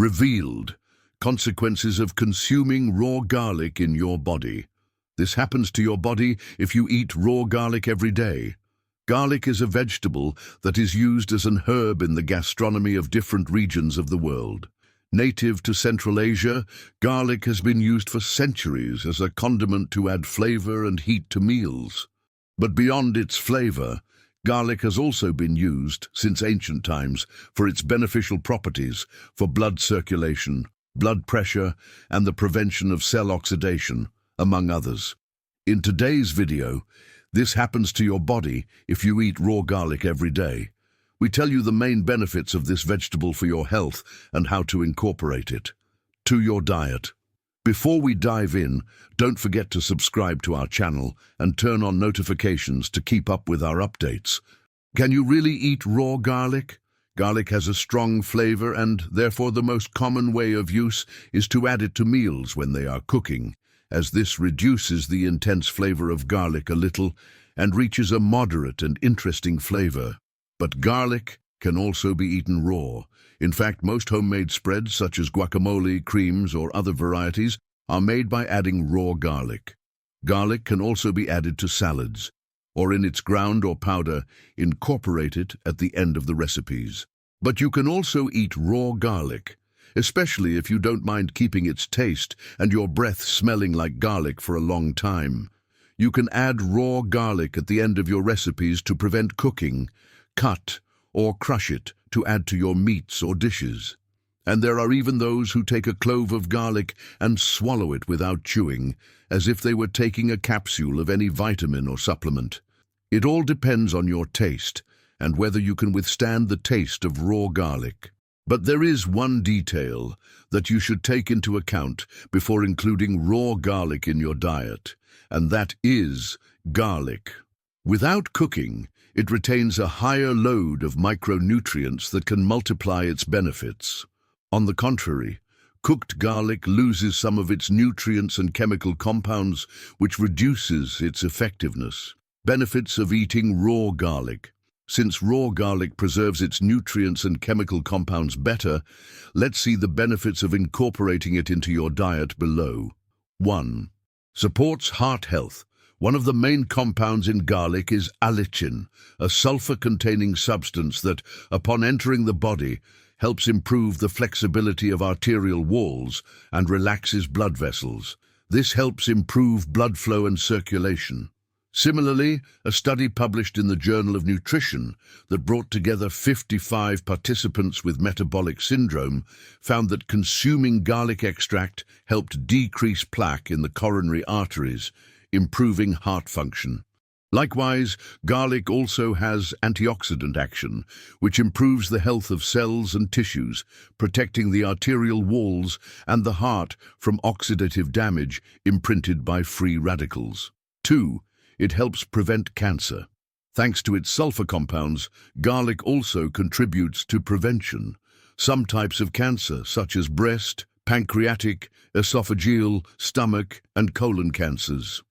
Revealed. Consequences of consuming raw garlic in your body. This happens to your body if you eat raw garlic every day. Garlic is a vegetable that is used as an herb in the gastronomy of different regions of the world. Native to Central Asia, garlic has been used for centuries as a condiment to add flavor and heat to meals. But beyond its flavor, garlic has also been used, since ancient times, for its beneficial properties for blood circulation, blood pressure, and the prevention of cell oxidation, among others. In today's video, this happens to your body if you eat raw garlic every day. We tell you the main benefits of this vegetable for your health and how to incorporate it to your diet. Before we dive in, don't forget to subscribe to our channel and turn on notifications to keep up with our updates. Can you really eat raw garlic? Garlic has a strong flavor and, therefore, the most common way of use is to add it to meals when they are cooking, as this reduces the intense flavor of garlic a little and reaches a moderate and interesting flavor. But garlic can also be eaten raw. In fact, most homemade spreads, such as guacamole, creams, or other varieties, are made by adding raw garlic. Garlic can also be added to salads, or in its ground or powder, incorporate it at the end of the recipes. But you can also eat raw garlic, especially if you don't mind keeping its taste and your breath smelling like garlic for a long time. You can add raw garlic at the end of your recipes to prevent cooking, cut, or crush it to add to your meats or dishes. And there are even those who take a clove of garlic and swallow it without chewing, as if they were taking a capsule of any vitamin or supplement. It all depends on your taste and whether you can withstand the taste of raw garlic. But there is one detail that you should take into account before including raw garlic in your diet, and that is garlic. Without cooking, it retains a higher load of micronutrients that can multiply its benefits. On the contrary, cooked garlic loses some of its nutrients and chemical compounds, which reduces its effectiveness. Benefits of eating raw garlic. Since raw garlic preserves its nutrients and chemical compounds better, let's see the benefits of incorporating it into your diet below. 1. Supports heart health. One of the main compounds in garlic is allicin, a sulfur-containing substance that, upon entering the body, helps improve the flexibility of arterial walls and relaxes blood vessels. This helps improve blood flow and circulation. Similarly, a study published in the Journal of Nutrition that brought together 55 participants with metabolic syndrome found that consuming garlic extract helped decrease plaque in the coronary arteries, improving heart function. Likewise, garlic also has antioxidant action, which improves the health of cells and tissues, protecting the arterial walls and the heart from oxidative damage imprinted by free radicals. 2. It helps prevent cancer. Thanks to its sulfur compounds, garlic also contributes to prevention. Some types of cancer, such as breast, pancreatic, esophageal, stomach, and colon cancers.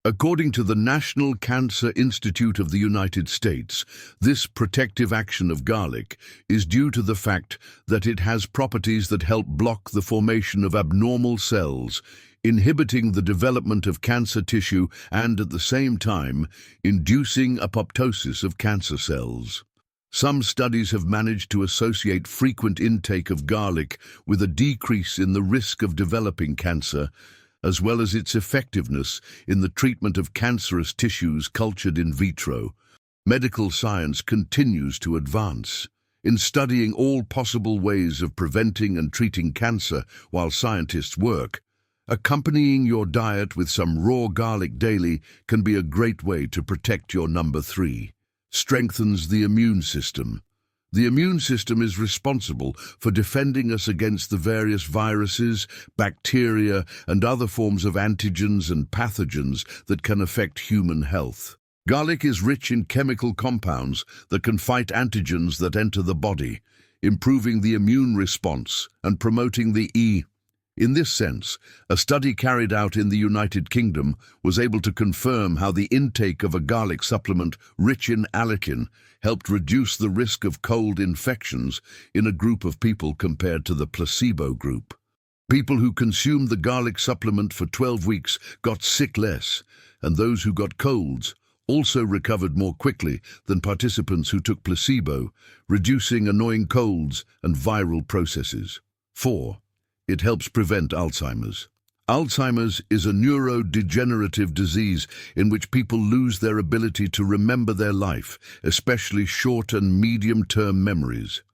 According to the National Cancer Institute of the United States, this protective action of garlic is due to the fact that it has properties that help block the formation of abnormal cells, inhibiting the development of cancer tissue and, at the same time, inducing apoptosis of cancer cells. Some studies have managed to associate frequent intake of garlic with a decrease in the risk of developing cancer, as well as its effectiveness in the treatment of cancerous tissues cultured in vitro. Medical science continues to advance. In studying all possible ways of preventing and treating cancer while scientists work, accompanying your diet with some raw garlic daily can be a great way to protect your number 3. Strengthens the immune system. The immune system is responsible for defending us against the various viruses, bacteria, and other forms of antigens and pathogens that can affect human health. Garlic is rich in chemical compounds that can fight antigens that enter the body, improving the immune response and promoting the In this sense, a study carried out in the United Kingdom was able to confirm how the intake of a garlic supplement rich in allicin helped reduce the risk of cold infections in a group of people compared to the placebo group. People who consumed the garlic supplement for 12 weeks got sick less, and those who got colds also recovered more quickly than participants who took placebo, reducing annoying colds and viral processes. 4. It helps prevent Alzheimer's. Alzheimer's is a neurodegenerative disease in which people lose their ability to remember their life, especially short and medium-term memories.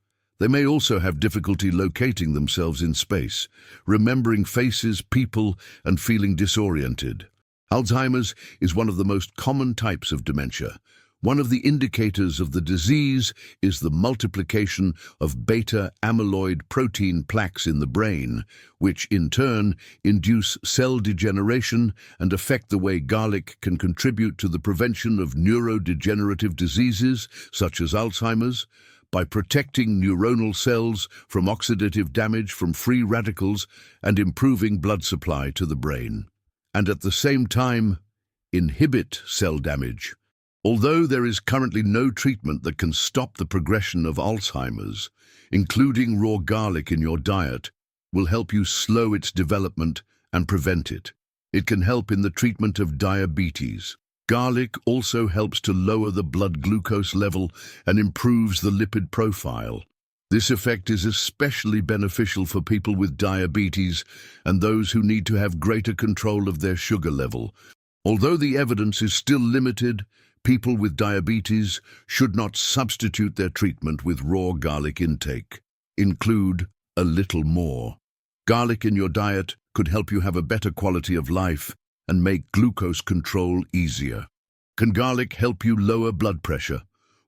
They may also have difficulty locating themselves in space, remembering faces, people, and feeling disoriented. Alzheimer's is one of the most common types of dementia. One of the indicators of the disease is the multiplication of beta-amyloid protein plaques in the brain, which in turn induce cell degeneration and affect the way garlic can contribute to the prevention of neurodegenerative diseases such as Alzheimer's, by protecting neuronal cells from oxidative damage from free radicals and improving blood supply to the brain, and at the same time inhibit cell damage. Although there is currently no treatment that can stop the progression of Alzheimer's, including raw garlic in your diet will help you slow its development and prevent it. It can help in the treatment of diabetes. Garlic also helps to lower the blood glucose level and improves the lipid profile. This effect is especially beneficial for people with diabetes and those who need to have greater control of their sugar level. Although the evidence is still limited, people with diabetes should not substitute their treatment with raw garlic intake. Include a little more. Garlic in your diet could help you have a better quality of life and make glucose control easier. Can garlic help you lower blood pressure?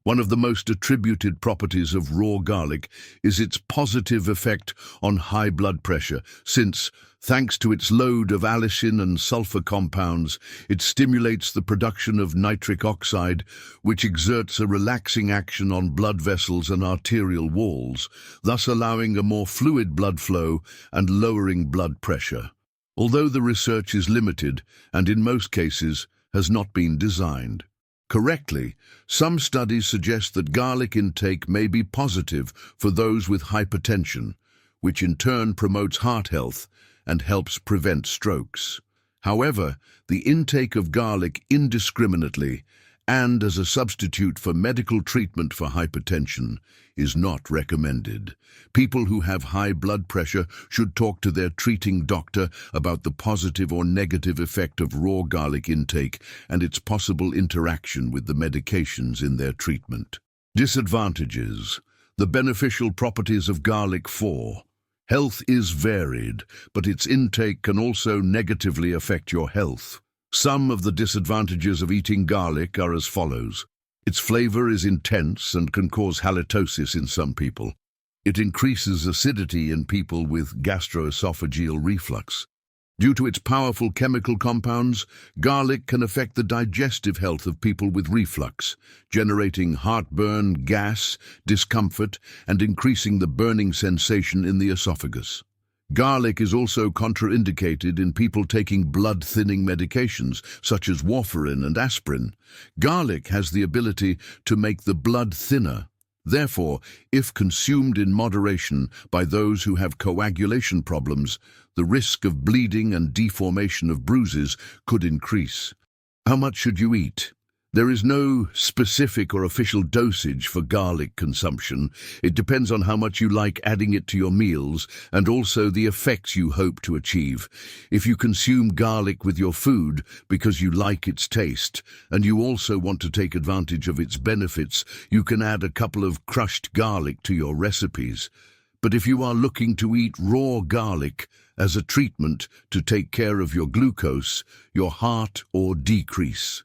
One of the most attributed properties of raw garlic is its positive effect on high blood pressure, since, thanks to its load of allicin and sulfur compounds, it stimulates the production of nitric oxide, which exerts a relaxing action on blood vessels and arterial walls, thus allowing a more fluid blood flow and lowering blood pressure. Although the research is limited and in most cases has not been designed correctly, some studies suggest that garlic intake may be positive for those with hypertension, which in turn promotes heart health and helps prevent strokes. However, the intake of garlic indiscriminately and as a substitute for medical treatment for hypertension is not recommended. People who have high blood pressure should talk to their treating doctor about the positive or negative effect of raw garlic intake and its possible interaction with the medications in their treatment. Disadvantages. The beneficial properties of garlic. 4. Health is varied, but its intake can also negatively affect your health. Some of the disadvantages of eating garlic are as follows. Its flavor is intense and can cause halitosis in some people. It increases acidity in people with gastroesophageal reflux. Due to its powerful chemical compounds, garlic can affect the digestive health of people with reflux, generating heartburn, gas, discomfort, and increasing the burning sensation in the esophagus. Garlic is also contraindicated in people taking blood-thinning medications, such as warfarin and aspirin. Garlic has the ability to make the blood thinner. Therefore, if consumed in moderation by those who have coagulation problems, the risk of bleeding and deformation of bruises could increase. How much should you eat? There is no specific or official dosage for garlic consumption. It depends on how much you like adding it to your meals and also the effects you hope to achieve. If you consume garlic with your food because you like its taste and you also want to take advantage of its benefits, you can add a couple of crushed garlic to your recipes. But if you are looking to eat raw garlic as a treatment to take care of your glucose, your heart, or decrease.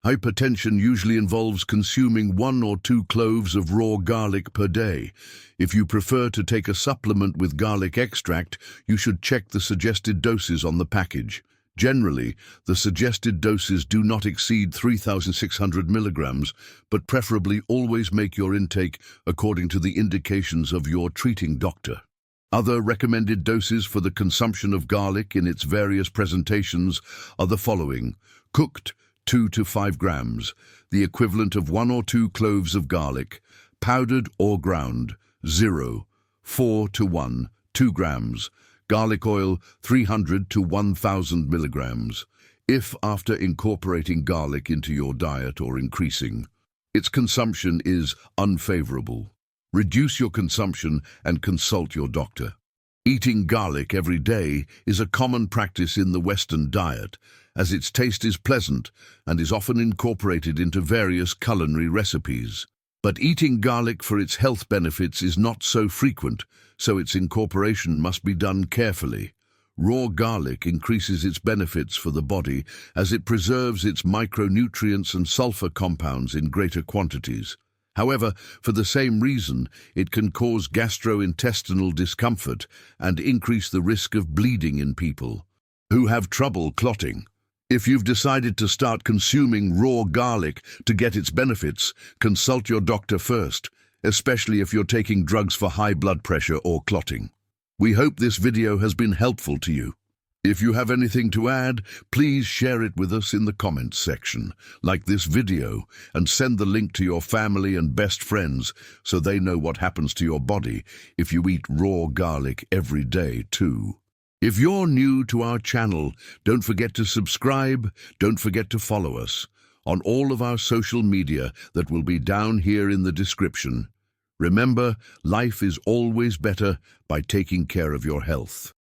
Hypertension usually involves consuming 1 or 2 cloves of raw garlic per day. If you prefer to take a supplement with garlic extract, you should check the suggested doses on the package. Generally, the suggested doses do not exceed 3,600 milligrams, but preferably always make your intake according to the indications of your treating doctor. Other recommended doses for the consumption of garlic in its various presentations are the following: cooked, 2 to 5 grams, the equivalent of 1 or 2 cloves of garlic; powdered or ground, 0, 4 to 1, 2 grams; garlic oil, 300 to 1,000 milligrams. If, after incorporating garlic into your diet or increasing its consumption, is unfavorable, reduce your consumption and consult your doctor. Eating garlic every day is a common practice in the Western diet, as its taste is pleasant and is often incorporated into various culinary recipes. But eating garlic for its health benefits is not so frequent, so its incorporation must be done carefully. Raw garlic increases its benefits for the body as it preserves its micronutrients and sulfur compounds in greater quantities. However, for the same reason, it can cause gastrointestinal discomfort and increase the risk of bleeding in people who have trouble clotting. If you've decided to start consuming raw garlic to get its benefits, consult your doctor first, especially if you're taking drugs for high blood pressure or clotting. We hope this video has been helpful to you. If you have anything to add, please share it with us in the comments section, like this video, and send the link to your family and best friends so they know what happens to your body if you eat raw garlic every day too. If you're new to our channel, don't forget to subscribe, don't forget to follow us on all of our social media that will be down here in the description. Remember, life is always better by taking care of your health.